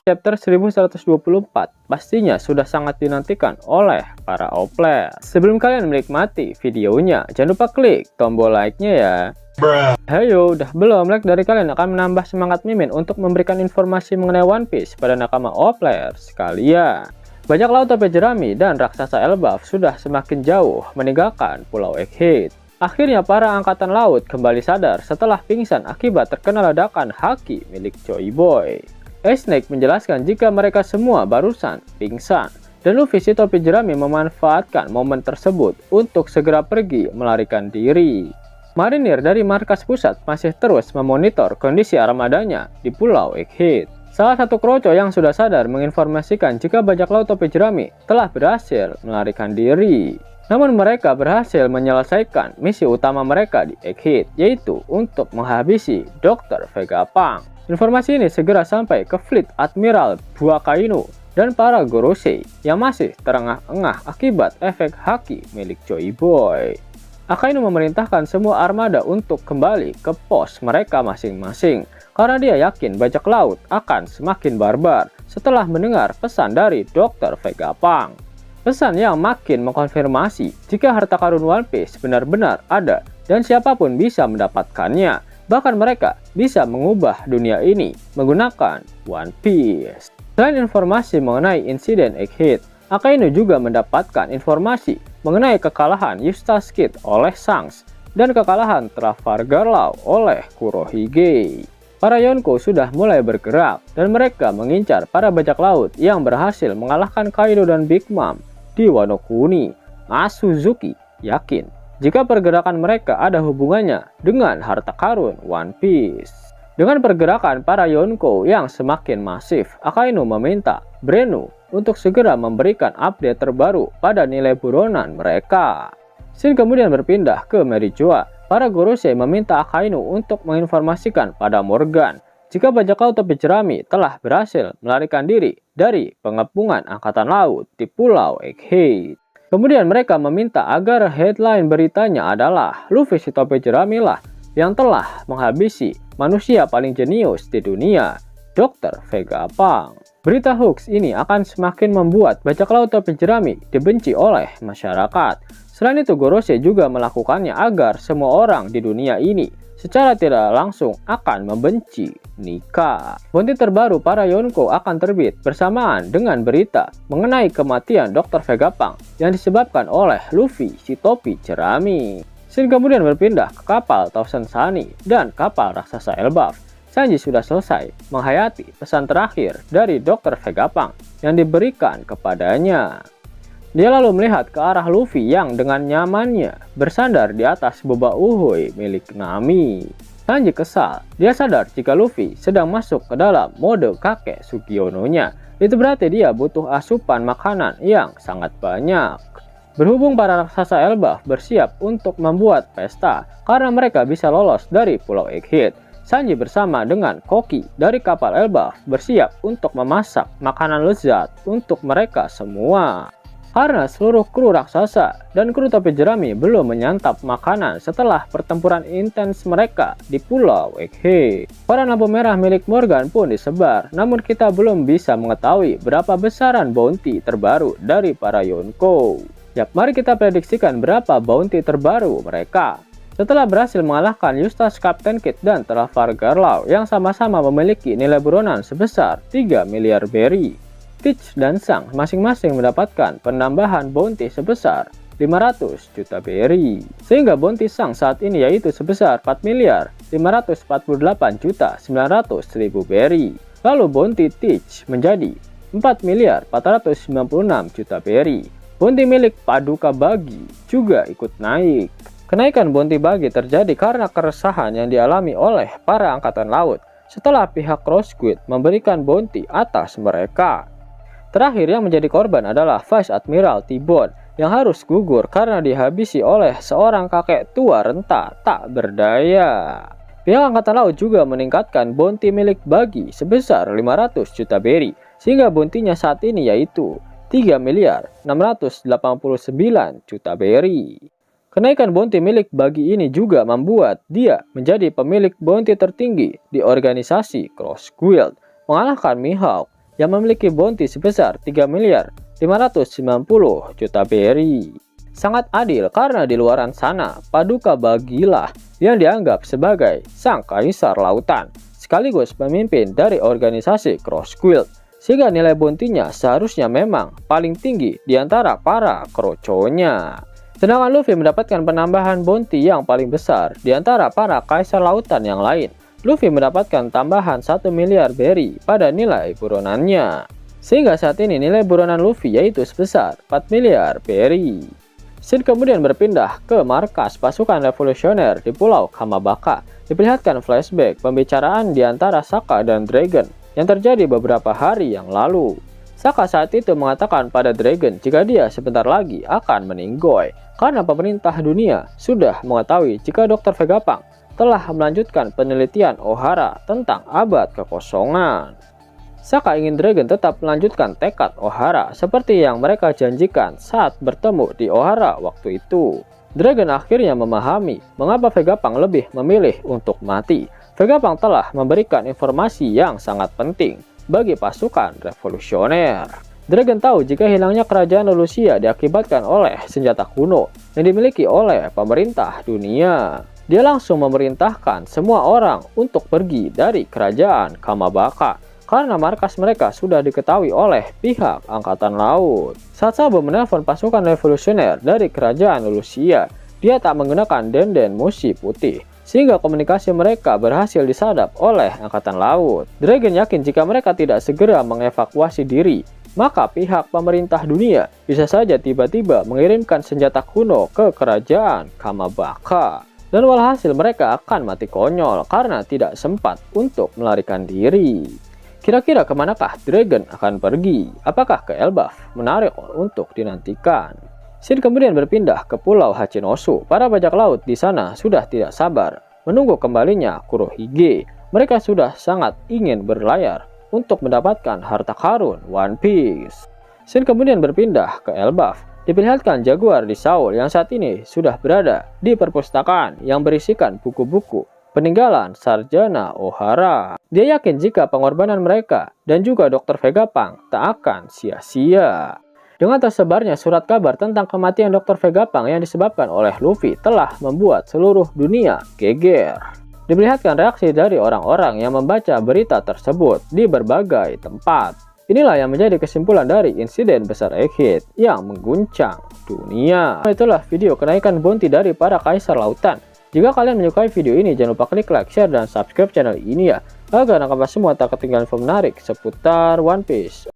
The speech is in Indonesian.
chapter 1124 pastinya sudah sangat dinantikan oleh para oplet. Sebelum kalian menikmati videonya, jangan lupa klik tombol like-nya ya. Hayo, udah belum like dari kalian akan menambah semangat Mimin untuk memberikan informasi mengenai One Piece pada nakama oplet sekalian. Bajak laut topi jerami dan raksasa Elbaf sudah semakin jauh meninggalkan Pulau Egghead. Akhirnya para angkatan laut kembali sadar setelah pingsan akibat terkena ledakan haki milik Joy Boy. Snake menjelaskan jika mereka semua barusan pingsan, dan Luffy si topi jerami memanfaatkan momen tersebut untuk segera pergi melarikan diri. Marinir dari markas pusat masih terus memonitor kondisi armadanya di Pulau Egghead. Salah satu kroco yang sudah sadar menginformasikan jika bajak laut topi jerami telah berhasil melarikan diri. Namun mereka berhasil menyelesaikan misi utama mereka di Egghead, yaitu untuk menghabisi Dr. Vegapunk. Informasi ini segera sampai ke fleet Admiral Buakainu dan para Gorosei yang masih terengah-engah akibat efek haki milik Joy Boy. Akainu memerintahkan semua armada untuk kembali ke pos mereka masing-masing karena dia yakin bajak laut akan semakin barbar setelah mendengar pesan dari Dr. Vegapunk. Pesan yang makin mengkonfirmasi jika harta karun One Piece benar-benar ada dan siapapun bisa mendapatkannya. Bahkan mereka bisa mengubah dunia ini menggunakan One Piece. Selain informasi mengenai insiden Egghead, Akainu juga mendapatkan informasi mengenai kekalahan Eustace Kid oleh Shanks dan kekalahan Trafalgar Law oleh Kurohige. Para Yonko sudah mulai bergerak dan mereka mengincar para bajak laut yang berhasil mengalahkan Kaido dan Big Mom di Wano Kuni. Suzuki yakin jika pergerakan mereka ada hubungannya dengan harta karun One Piece. Dengan pergerakan para Yonko yang semakin masif, Akainu meminta Brenu untuk segera memberikan update terbaru pada nilai buronan mereka. Scene kemudian berpindah ke Merijoa. Para Gorosei meminta Akainu untuk menginformasikan pada Morgan jika bajak laut topi jerami telah berhasil melarikan diri dari pengepungan angkatan laut di Pulau Egghead. Kemudian mereka meminta agar headline beritanya adalah Luffy si topi jerami lah yang telah menghabisi manusia paling jenius di dunia, Dr. Vegapunk. Berita hoax ini akan semakin membuat bajak laut topi jerami dibenci oleh masyarakat. Selain itu, Gorosei juga melakukannya agar semua orang di dunia ini secara tidak langsung akan membenci Nika. Bounty terbaru para Yonko akan terbit bersamaan dengan berita mengenai kematian Dr. Vegapunk yang disebabkan oleh Luffy si topi jerami. Scene kemudian berpindah ke kapal Thousand Sunny dan kapal raksasa Elbaf. Sanji sudah selesai menghayati pesan terakhir dari Dr. Vegapunk yang diberikan kepadanya. Dia lalu melihat ke arah Luffy yang dengan nyamannya bersandar di atas boba uhuy milik Nami. Sanji kesal, dia sadar jika Luffy sedang masuk ke dalam mode kakek Sugiono-nya. Itu berarti dia butuh asupan makanan yang sangat banyak. Berhubung para raksasa Elbaf bersiap untuk membuat pesta karena mereka bisa lolos dari Pulau Egghead, Sanji bersama dengan Koki dari kapal Elbaf bersiap untuk memasak makanan lezat untuk mereka semua. Karena seluruh kru raksasa dan kru topi jerami belum menyantap makanan setelah pertempuran intens mereka di Pulau Egghead. Para lampu merah milik Morgan pun disebar, namun kita belum bisa mengetahui berapa besaran bounty terbaru dari para Yonko. Yap, mari kita prediksikan berapa bounty terbaru mereka. Setelah berhasil mengalahkan Eustace, Captain Kid, dan Trafalgar Law yang sama-sama memiliki nilai buronan sebesar 3 miliar berry, Teach dan Sang masing-masing mendapatkan penambahan bounty sebesar 500 juta berry. Sehingga bounty Sang saat ini yaitu sebesar 4 miliar 548 juta 900 ribu berry. Lalu bounty Teach menjadi 4 miliar 496 juta berry. Bounty milik Paduka Bagi juga ikut naik. Kenaikan bounty Bagi terjadi karena keresahan yang dialami oleh para angkatan laut setelah pihak Cross Squid memberikan bounty atas mereka. Terakhir yang menjadi korban adalah Vice Admiral T-Bone yang harus gugur karena dihabisi oleh seorang kakek tua renta tak berdaya. Pihak angkatan laut juga meningkatkan bounty milik Bagi sebesar 500 juta berry sehingga bounty-nya saat ini yaitu 3 miliar 689 juta berry. Kenaikan bounty milik Bagi ini juga membuat dia menjadi pemilik bounty tertinggi di organisasi Cross Guild, mengalahkan Mihawk, yang memiliki bounty sebesar 3 miliar 590 juta berry. Sangat adil karena di luaran sana, Paduka Bagilah yang dianggap sebagai sang kaisar lautan, sekaligus pemimpin dari organisasi Cross Guild, sehingga nilai bounty-nya seharusnya memang paling tinggi di antara para kroconya. Sedangkan Luffy mendapatkan penambahan bounty yang paling besar di antara para kaisar lautan yang lain. Luffy mendapatkan tambahan 1 miliar berry pada nilai buronannya, sehingga saat ini nilai buronan Luffy yaitu sebesar 4 miliar berry. Scene kemudian berpindah ke markas pasukan revolusioner di Pulau Kamabaka. Diperlihatkan flashback pembicaraan di antara Saka dan Dragon yang terjadi beberapa hari yang lalu. Saka saat itu mengatakan pada Dragon jika dia sebentar lagi akan meninggoy karena pemerintah dunia sudah mengetahui jika Dr. Vegapunk telah melanjutkan penelitian Ohara tentang abad kekosongan. Saka ingin Dragon tetap melanjutkan tekad Ohara seperti yang mereka janjikan saat bertemu di Ohara waktu itu. Dragon akhirnya memahami mengapa Vegapunk lebih memilih untuk mati. Vegapunk telah memberikan informasi yang sangat penting bagi pasukan revolusioner. Dragon tahu jika hilangnya kerajaan Lucia diakibatkan oleh senjata kuno yang dimiliki oleh pemerintah dunia. Dia langsung memerintahkan semua orang untuk pergi dari kerajaan Kamabaka karena markas mereka sudah diketahui oleh pihak Angkatan Laut. Saat Sabo menelpon pasukan revolusioner dari kerajaan Lucia, dia tak menggunakan denden musi putih, sehingga komunikasi mereka berhasil disadap oleh Angkatan Laut. Dragon yakin jika mereka tidak segera mengevakuasi diri, maka pihak pemerintah dunia bisa saja tiba-tiba mengirimkan senjata kuno ke kerajaan Kamabaka. Dan walhasil mereka akan mati konyol karena tidak sempat untuk melarikan diri. Kira-kira kemanakah Dragon akan pergi? Apakah ke Elbaf? Menarik untuk dinantikan. Scene kemudian berpindah ke Pulau Hachinosu. Para bajak laut di sana sudah tidak sabar menunggu kembalinya Kurohige. Mereka sudah sangat ingin berlayar untuk mendapatkan harta karun One Piece. Scene kemudian berpindah ke Elbaf. Diperlihatkan Jaguar di Saul yang saat ini sudah berada di perpustakaan yang berisikan buku-buku peninggalan Sarjana Ohara. Dia yakin jika pengorbanan mereka dan juga Dr. Vegapunk tak akan sia-sia. Dengan tersebarnya surat kabar tentang kematian Dr. Vegapunk yang disebabkan oleh Luffy telah membuat seluruh dunia geger. Diperlihatkan reaksi dari orang-orang yang membaca berita tersebut di berbagai tempat. Inilah yang menjadi kesimpulan dari insiden besar Egghead yang mengguncang dunia. Itulah video kenaikan bounty dari para kaisar lautan. Jika kalian menyukai video ini, jangan lupa klik like, share, dan subscribe channel ini ya, agar kalian semua tak ketinggalan info menarik seputar One Piece.